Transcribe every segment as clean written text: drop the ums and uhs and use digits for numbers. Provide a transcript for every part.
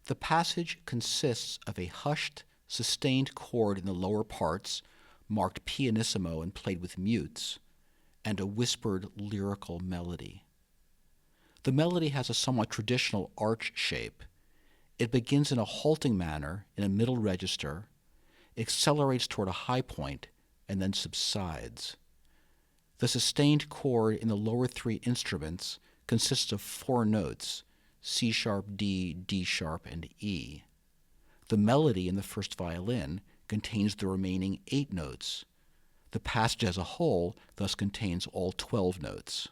The passage consists of a hushed, sustained chord in the lower parts, marked pianissimo and played with mutes, and a whispered lyrical melody. The melody has a somewhat traditional arch shape. It begins in a halting manner in a middle register, accelerates toward a high point, and then subsides. The sustained chord in the lower three instruments consists of 4 notes, C sharp, D, D sharp, and E. The melody in the first violin contains the remaining 8 notes. The passage as a whole thus contains all 12 notes.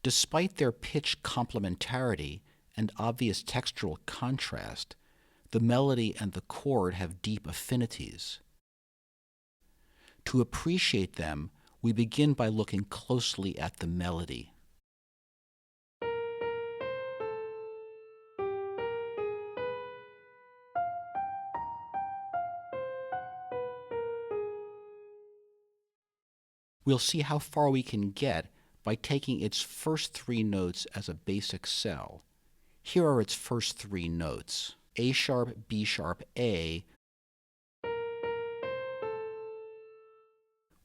Despite their pitch complementarity and obvious textural contrast, the melody and the chord have deep affinities. To appreciate them, we begin by looking closely at the melody. We'll see how far we can get by taking its first 3 notes as a basic cell. Here are its first 3 notes: A sharp, B sharp, A,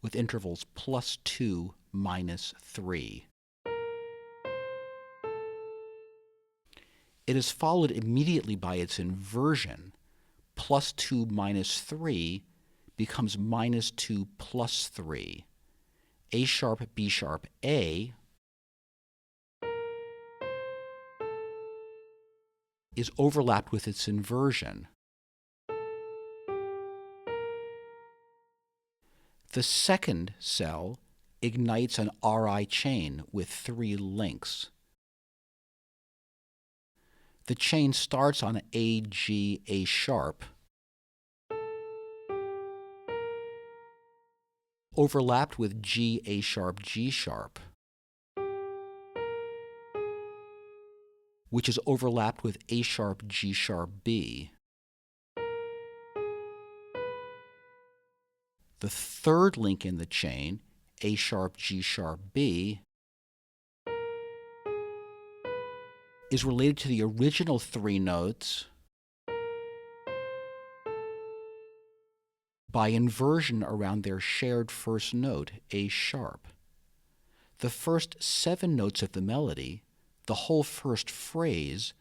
with intervals +2, -3. It is followed immediately by its inversion. +2 -3 becomes -2 +3. A sharp, B sharp, A is overlapped with its inversion. The second cell ignites an RI chain with 3 links. The chain starts on A, G, A sharp, overlapped with G, A sharp, G sharp, which is overlapped with A sharp, G sharp, B. The third link in the chain, A sharp, G sharp, B, is related to the original 3 notes by inversion around their shared first note, A sharp. The first 7 notes of the melody, the whole first phrase,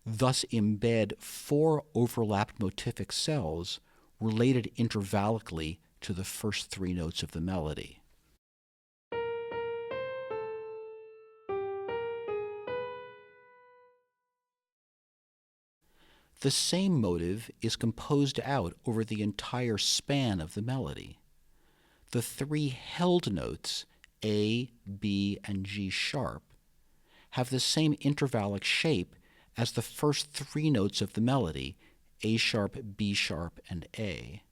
thus embed 4 overlapped motivic cells related intervallically to the first 3 notes of the melody. The same motive is composed out over the entire span of the melody. The 3 held notes, A, B, and G sharp, have the same intervallic shape as the first 3 notes of the melody, A sharp, B sharp, and A.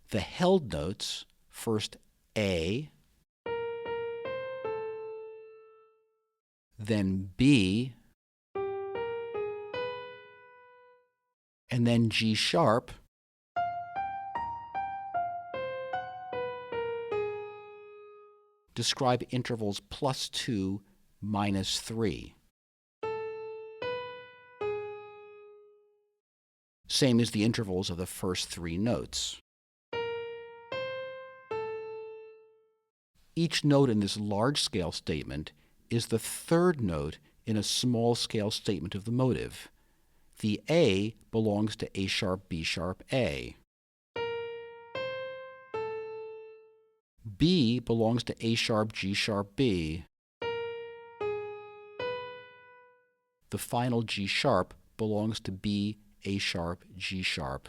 The held notes, first A, then B, and then G sharp, describe intervals +2, -3. Same as the intervals of the first 3 notes. Each note in this large-scale statement is the third note in a small-scale statement of the motive. The A belongs to A sharp, B sharp, A. B belongs to A sharp, G sharp, B. The final G sharp belongs to B, A sharp, G sharp.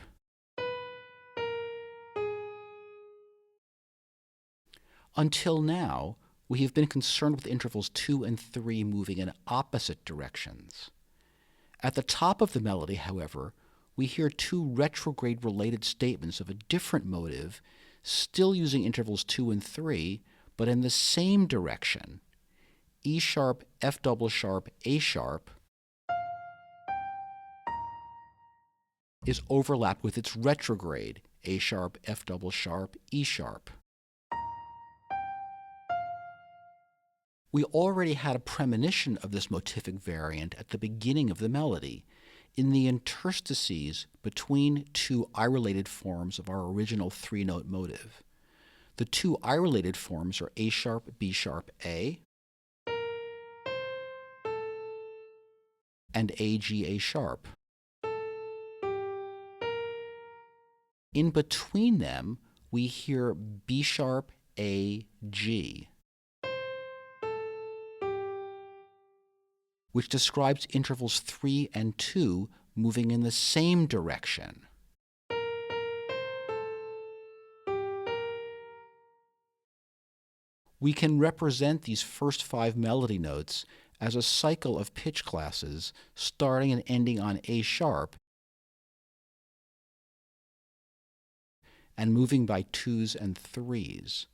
Until now, we have been concerned with intervals 2 and 3 moving in opposite directions. At the top of the melody, however, we hear 2 retrograde related statements of a different motive, still using intervals 2 and 3, but in the same direction. E sharp, F double sharp, A sharp, is overlapped with its retrograde, A sharp, F double sharp, E sharp. We already had a premonition of this motivic variant at the beginning of the melody, in the interstices between two I-related forms of our original three-note motive. The two I-related forms are A sharp, B sharp, A, and A, G, A sharp. In between them, we hear B sharp, A, G, which describes intervals 3 and 2 moving in the same direction. We can represent these first 5 melody notes as a cycle of pitch classes starting and ending on A sharp and moving by 2s and 3s.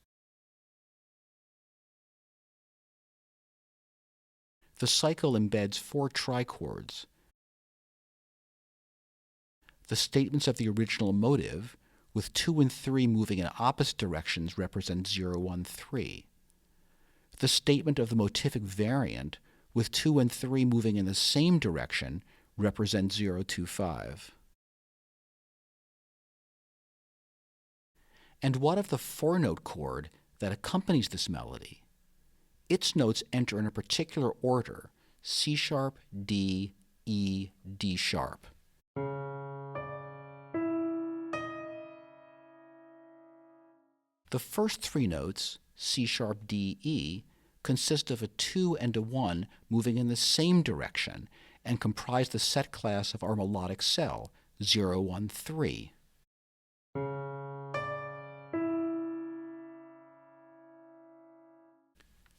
The cycle embeds 4 trichords. The statements of the original motive, with 2 and 3 moving in opposite directions, represent 0, 1, 3. The statement of the motivic variant, with 2 and 3 moving in the same direction, represent 0, 2, 5. And what of the 4-note chord that accompanies this melody? Its notes enter in a particular order: C sharp, D, E, D sharp. The first 3 notes, C sharp, D, E, consist of a 2 and a 1 moving in the same direction and comprise the set class of our melodic cell, 0, 1, 3.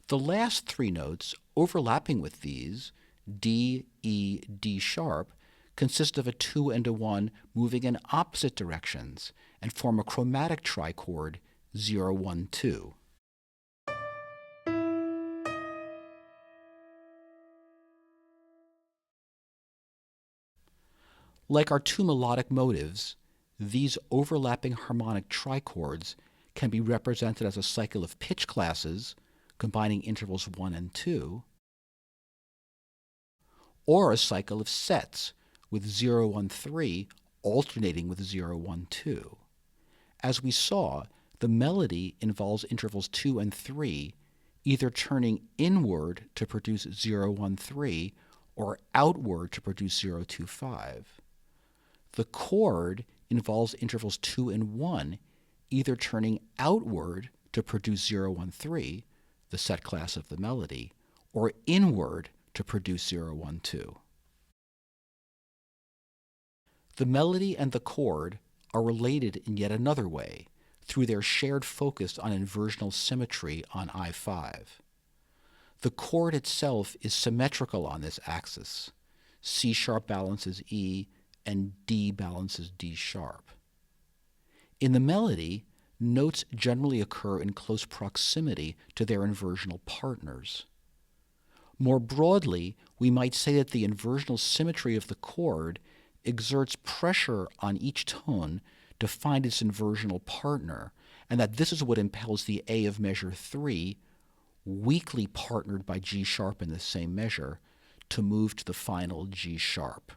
The last 3 notes, overlapping with these, D, E, D sharp, consist of a 2 and a 1 moving in opposite directions and form a chromatic trichord, 0, 1, 2. Like our 2 melodic motives, these overlapping harmonic trichords can be represented as a cycle of pitch classes, combining intervals 1 and 2, or a cycle of sets with 0, 1, 3 alternating with 0, 1, 2. As we saw, the melody involves intervals 2 and 3 either turning inward to produce 0, 1, 3 or outward to produce 0, 2, 5. The chord involves intervals 2 and 1 either turning outward to produce 0, 1, 3, the set class of the melody, or inward to produce 0, 1, 2. The melody and the chord are related in yet another way, through their shared focus on inversional symmetry on I5. The chord itself is symmetrical on this axis. C sharp balances E, and D balances D sharp. In the melody, notes generally occur in close proximity to their inversional partners. More broadly, we might say that the inversional symmetry of the chord exerts pressure on each tone to find its inversional partner, and that this is what impels the A of measure 3, weakly partnered by G sharp in the same measure, to move to the final G sharp.